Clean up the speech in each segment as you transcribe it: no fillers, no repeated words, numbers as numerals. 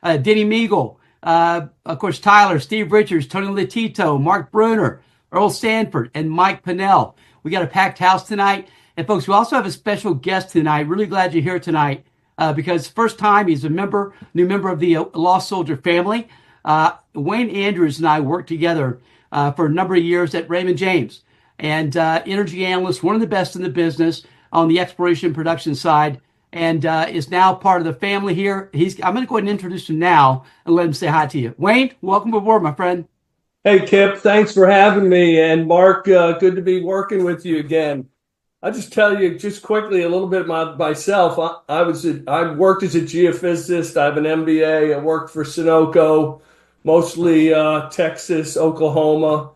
Denny Meagle, of course, Tyler, Steve Richards, Tony Latito, Mark Bruner, Earl Sanford, and Mike Pinnell. We got a packed house tonight. And folks, we also have a special guest tonight. Really glad you're here tonight because first time he's a new member of the Lost Soldier family. Wayne Andrews and I worked together for a number of years at Raymond James, and energy analyst, one of the best in the business on the exploration production side, and is now part of the family here. I'm going to go ahead and introduce him now and let him say hi to you. Wayne, welcome aboard, my friend. Hey, Kip, thanks for having me. And Mark, good to be working with you again. I'll just tell you just quickly a little bit about myself. I worked as a geophysicist. I have an MBA. I worked for Sunoco, mostly Texas, Oklahoma.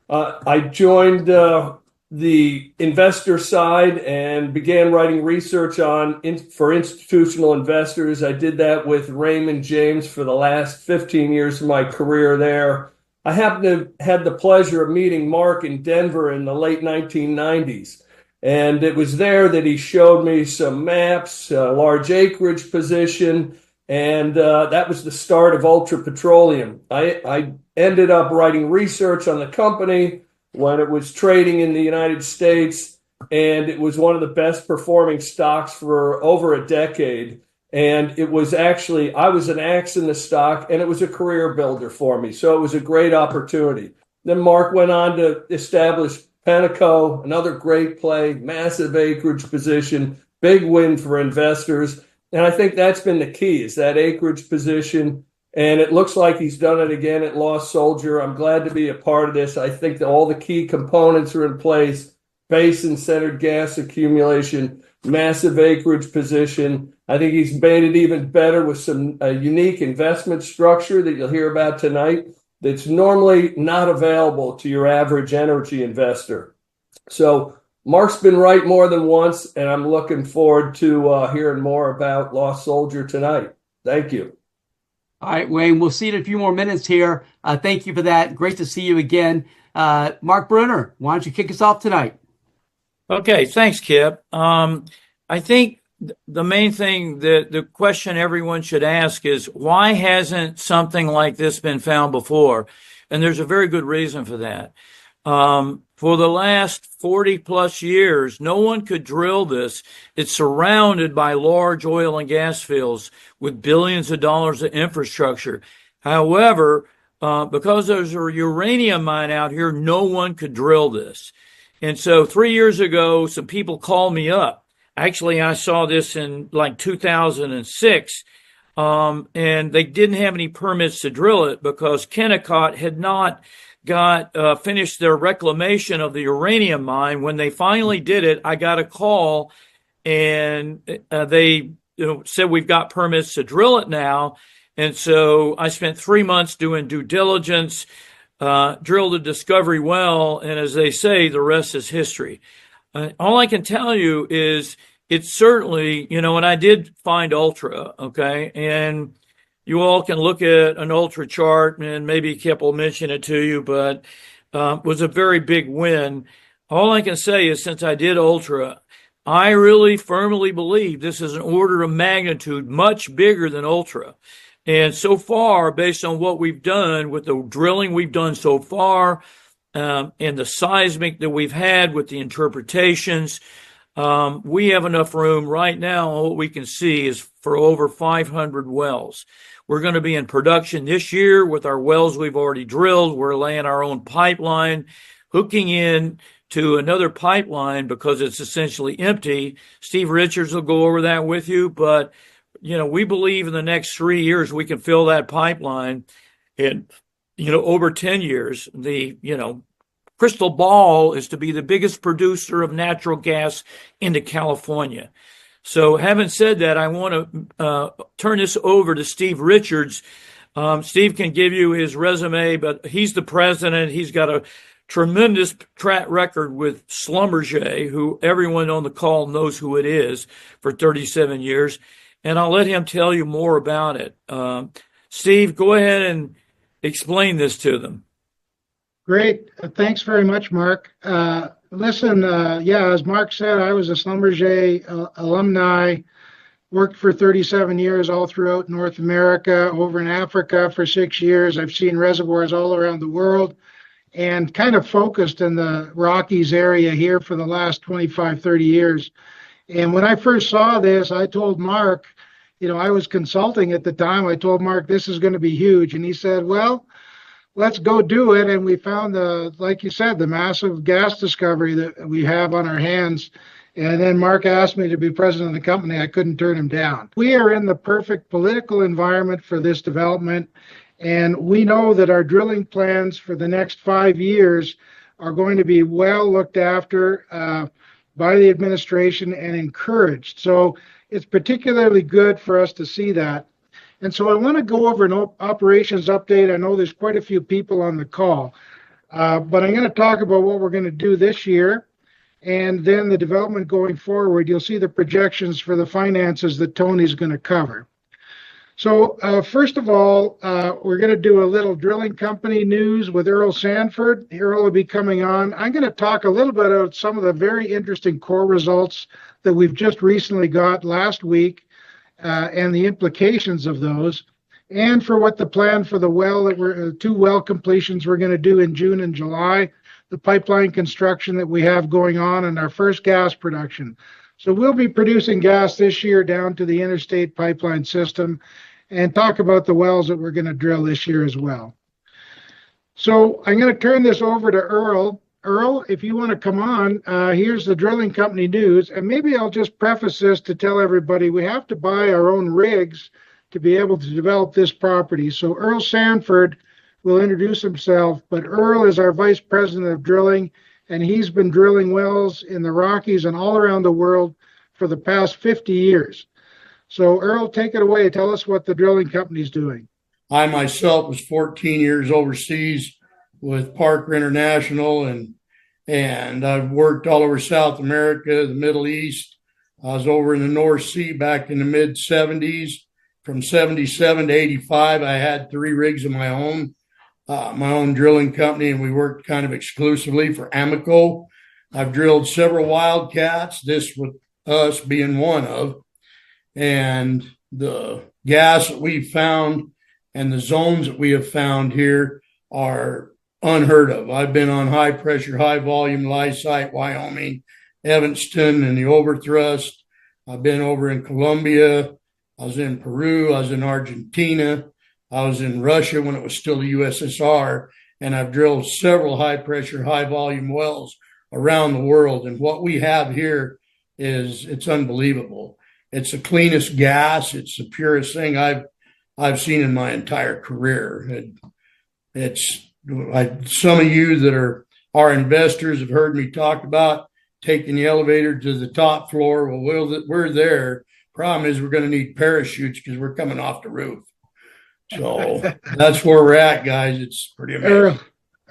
I joined the investor side and began writing research for institutional investors. I did that with Raymond James for the last 15 years of my career there. I happened to had the pleasure of meeting Mark in Denver in the late 1990s. And it was there that he showed me some maps, a large acreage position, and that was the start of Ultra Petroleum. I ended up writing research on the company when it was trading in the United States, and it was one of the best performing stocks for over a decade. And it was actually, I was an axe in the stock, and it was a career builder for me. So it was a great opportunity. Then Mark went on to establish Penteco, another great play, massive acreage position, big win for investors. And I think that's been the key, is that acreage position. And it looks like he's done it again at Lost Soldier. I'm glad to be a part of this. I think that all the key components are in place: basin-centered gas accumulation, massive acreage position. I think he's made it even better with some unique investment structure that you'll hear about tonight that's normally not available to your average energy investor. So Mark's been right more than once, and I'm looking forward to hearing more about Lost Soldier tonight. Thank you. All right, Wayne, we'll see you in a few more minutes here. Thank you for that. Great to see you again. Mark Bruner, why don't you kick us off tonight? Okay, thanks, Kip. I think the main thing that the question everyone should ask is, why hasn't something like this been found before? And there's a very good reason for that. For the last 40 plus years, no one could drill this. It's surrounded by large oil and gas fields with billions of dollars of infrastructure. However, because there's a uranium mine out here, no one could drill this. And so 3 years ago, some people called me up. Actually, I saw this in like 2006, and they didn't have any permits to drill it because Kennecott had not finished their reclamation of the uranium mine. When they finally did it, I got a call, and they said, we've got permits to drill it now. And so I spent 3 months doing due diligence, drilled a discovery well, and as they say, the rest is history. All I can tell you is it's certainly, and I did find Ultra, okay, and you all can look at an Ultra chart, and maybe Kip will mention it to you, but it was a very big win. All I can say is since I did Ultra, I really firmly believe this is an order of magnitude much bigger than Ultra. And so far, based on what we've done with the drilling we've done so far, and the seismic that we've had with the interpretations, we have enough room right now. What we can see is for over 500 wells. We're going to be in production this year with our wells we've already drilled. We're laying our own pipeline, hooking in to another pipeline because it's essentially empty. Steve Richards will go over that with you, but we believe in the next 3 years we can fill that pipeline. And over 10 years, the crystal ball is to be the biggest producer of natural gas into California. So having said that, I want to turn this over to Steve Richards. Steve can give you his resume, but he's the president. He's got a tremendous track record with Schlumberger, who everyone on the call knows who it is, for 37 years. And I'll let him tell you more about it. Steve, go ahead and explain this to them. Great. Thanks very much, Mark. Listen, as Mark said, I was a Schlumberger alumni. Worked for 37 years all throughout North America, over in Africa for 6 years. I've seen reservoirs all around the world and kind of focused in the Rockies area here for the last 25, 30 years. And when I first saw this, I told Mark, I was consulting at the time. I told Mark, this is going to be huge. And he said, well, let's go do it. And we found like you said, the massive gas discovery that we have on our hands. And then Mark asked me to be president of the company. I couldn't turn him down. We are in the perfect political environment for this development. And we know that our drilling plans for the next 5 years are going to be well looked after by the administration and encouraged. So it's particularly good for us to see that. And so I want to go over an operations update. I know there's quite a few people on the call, but I'm going to talk about what we're going to do this year. And then the development going forward, you'll see the projections for the finances that Tony's going to cover. So first of all, we're going to do a little drilling company news with Earl Sanford. Earl will be coming on. I'm going to talk a little bit about some of the very interesting core results that we've just recently got last week and the implications of those, and for what the plan for the well that we're 2 well completions we're going to do in June and July, the pipeline construction that we have going on, and our first gas production. So we'll be producing gas this year down to the interstate pipeline system and talk about the wells that we're going to drill this year as well. So I'm going to turn this over to Earl. Earl, if you want to come on, here's the drilling company news. And maybe I'll just preface this to tell everybody we have to buy our own rigs to be able to develop this property. So Earl Sanford will introduce himself, but Earl is our vice president of drilling, and he's been drilling wells in the Rockies and all around the world for the past 50 years. So Earl, take it away. Tell us what the drilling company's doing. I myself was 14 years overseas with Parker International, and I've worked all over South America, the Middle East. I was over in the North Sea back in the mid 70s. From 77 to 85, I had 3 rigs of my own drilling company, and we worked kind of exclusively for Amoco. I've drilled several wildcats, this with us being one of, and the gas that we've found and the zones that we have found here are unheard of. I've been on high pressure, high volume Lysite, Wyoming, Evanston, and the Overthrust. I've been over in Colombia. I was in Peru. I was in Argentina. I was in Russia when it was still the USSR, and I've drilled several high pressure, high volume wells around the world. And what we have here it's unbelievable. It's the cleanest gas. It's the purest thing I've seen in my entire career. Some of you that are our investors have heard me talk about taking the elevator to the top floor. Well, we're there. Problem is we're going to need parachutes because we're coming off the roof. So that's where we're at, guys. It's pretty amazing.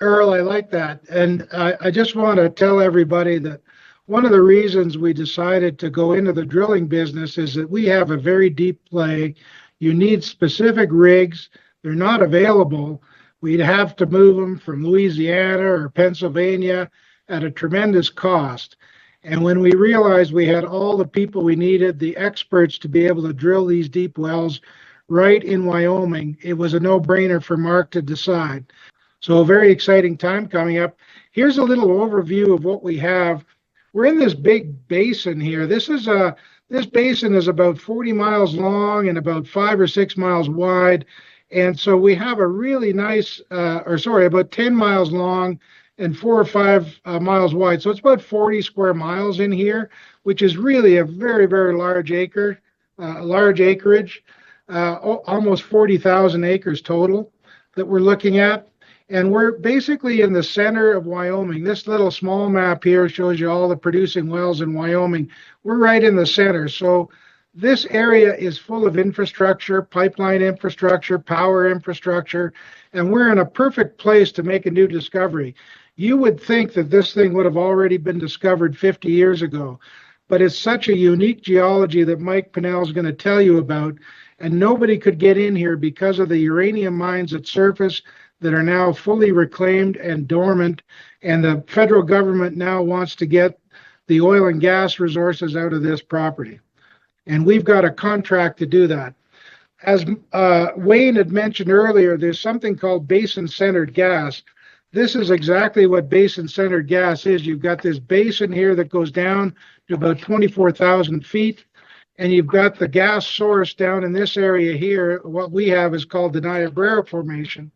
Earl, I like that. And I just want to tell everybody that one of the reasons we decided to go into the drilling business is that we have a very deep play. You need specific rigs. They're not available. We'd have to move them from Louisiana or Pennsylvania at a tremendous cost. And when we realized we had all the people we needed, the experts to be able to drill these deep wells right in Wyoming, it was a no-brainer for Mark to decide. So a very exciting time coming up. Here's a little overview of what we have. We're in this big basin here. This basin is about 40 miles long and about 5 or 6 miles wide. And so we have a really nice, about 10 miles long and 4 or 5 miles wide. So it's about 40 square miles in here, which is really a very, very large acreage, almost 40,000 acres total that we're looking at. And we're basically in the center of Wyoming. This little small map here shows you all the producing wells in Wyoming. We're right in the center. So this area is full of infrastructure, pipeline infrastructure, power infrastructure, and we're in a perfect place to make a new discovery. You would think that this thing would have already been discovered 50 years ago, but it's such a unique geology that Mike Pinnell is going to tell you about, and nobody could get in here because of the uranium mines at surface that are now fully reclaimed and dormant, and the federal government now wants to get the oil and gas resources out of this property. And we've got a contract to do that. As Wayne had mentioned earlier, there's something called basin-centered gas. This is exactly what basin-centered gas is. You've got this basin here that goes down to about 24,000 feet, and you've got the gas source down in this area here. What we have is called the Niobrara Formation,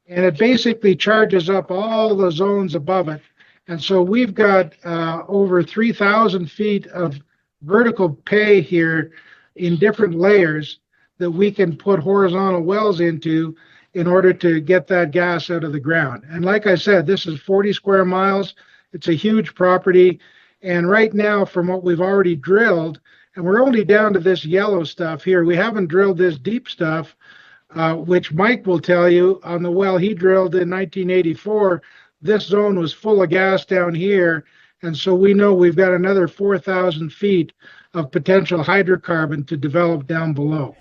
and it basically charges up all the zones above it. And so we've got over 3,000 feet of vertical pay here in different layers that we can put horizontal wells into in order to get that gas out of the ground. And like I said, this is 40 square miles. It's a huge property. And right now, from what we've already drilled, and we're only down to this yellow stuff here, we haven't drilled this deep stuff, which Mike will tell you on the well he drilled in 1984, this zone was full of gas down here. And so we know we've got another 4,000 feet of potential hydrocarbon to develop down below.